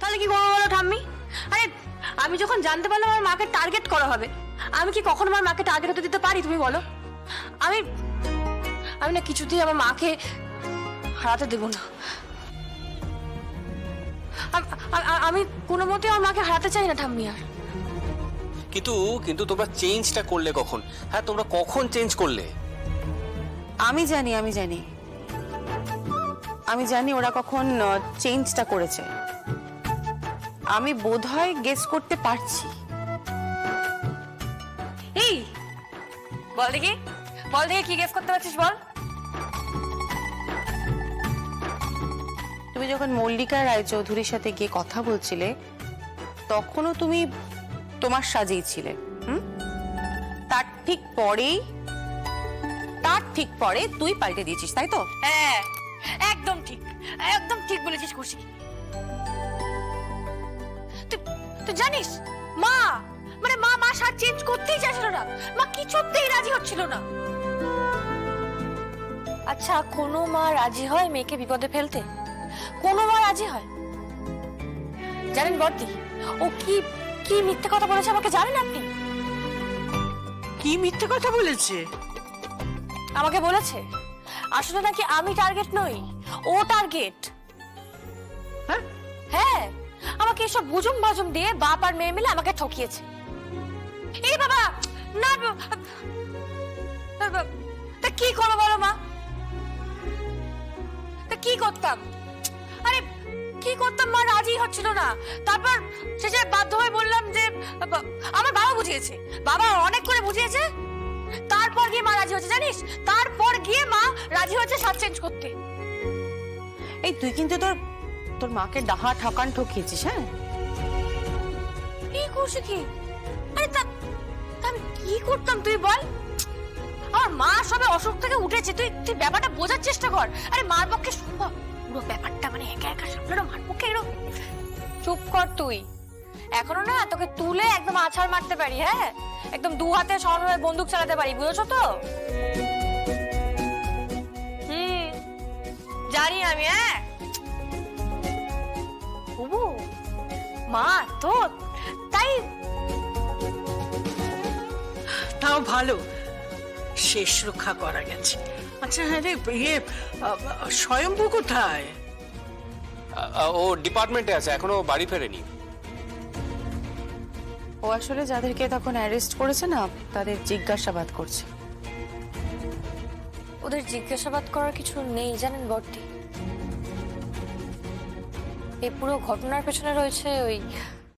তাহলে কি করবো বলো ঠাম্মি? আরে আমি যখন জানতে পারলাম আমার মাকে টার্গেট করা হবে, আমি কি কখনো আমার মাকে টার্গেট হতে দিতে পারি তুমি বলো? আমি আমি না কিছুতেই আমার মাকে হারাতে দেব না। আমি কোনো মতে আমার মাকে হারাতে চাই না ঠাম্মি আর। কিন্তু কিন্তু তোমরা চেঞ্জটা করলে কখন? হ্যাঁ, তোমরা কখন চেঞ্জ করলে? আমি জানি ওরা কখন চেঞ্জটা করেছে। আমি বোধহয় গেস করতে পারছি। এই বল দেখি কি গেস করতে পারছিস বল। তুমি যখন মল্লিকা রায়চৌধুরীর সাথে গিয়ে কথা বলছিলে তখনও তুমি তোমার সাজেই ছিলে। তার ঠিক পরে তুই পাল্টে দিয়েছিস, তাই তো? হ্যাঁ একদম ঠিক বলেছিস খুশি। তুই জানিস মা মা সাজ চেঞ্জ করতেই চাইছিল না, মা কিছুতেই রাজি হচ্ছিল না। আচ্ছা কোনো মা রাজি হয় মেয়েকে বিপদে ফেলতে? কোনো মা রাজি হয়? জানেন বর্দি ও কি কি মিথ্যে কথা বলেছে আমাকে জানেন আপনি? কি মিথ্যে কথা বলেছে? আমাকে বলেছে আসলে নাকি আমি টার্গেট নই, ও টার্গেট। হ্যাঁ হ্যাঁ আমাকে এসব বুজুম বাজুম দিয়ে বাপ আর মেয়ে মিলে আমাকে ঠকিয়েছে। এই বাবা না তা কি করবো বলো মা? তা কি করতাম? আরে কি করতাম, মা রাজি হচ্ছিল না। তারপর শেষে বাধ্য হয়ে বললাম যে আমার বাবা বুঝিয়েছে, বাবা অনেক করে বুঝিয়েছে, তারপর গিয়ে মা রাজি হচ্ছে জানিস। তারপর গিয়ে মা রাজি হচ্ছে সাজ চেঞ্জ করতে। এই তুই কিন্তু তোর মাকে ডাহা ঠকান ঠকিয়েছিস। হ্যাঁ কি করছে কি? আরে তা আমি কি করতাম তুই বল? আমার মা সবে অসুখ থেকে উঠেছে, তুই ব্যাপারটা বোঝার চেষ্টা কর। আরে মার পক্ষে সম্ভব পুরো ব্যাপারটা একা একা সামলানো মার পক্ষে এরকম? চুপ কর তুই। এখনো না তোকে তুলে একদম আছাড় মারতে পারি। হ্যাঁ একদম দু হাতে সমানভাবে বন্দুক চালাতে পারি, বুঝেছো তো? জানি আমি। হ্যাঁ বুবু মা তো তাই। তাও ভালো, শেষ রক্ষা করা গেছে। আচ্ছা হ্যাঁ রে, স্বয়ম্ভু কোথায়? ও ডিপার্টমেন্টে আছে, এখনো বাড়ি ফেরেনি। ও আসলে যাদেরকে তখন অ্যারেস্ট করেছে না তাদের জিজ্ঞাসাবাদ করছে। ওদের জিজ্ঞাসাবাদ করার কিছু নেই জানেন বর্দি। এই পুরো ঘটনার পেছনে রয়েছে ওই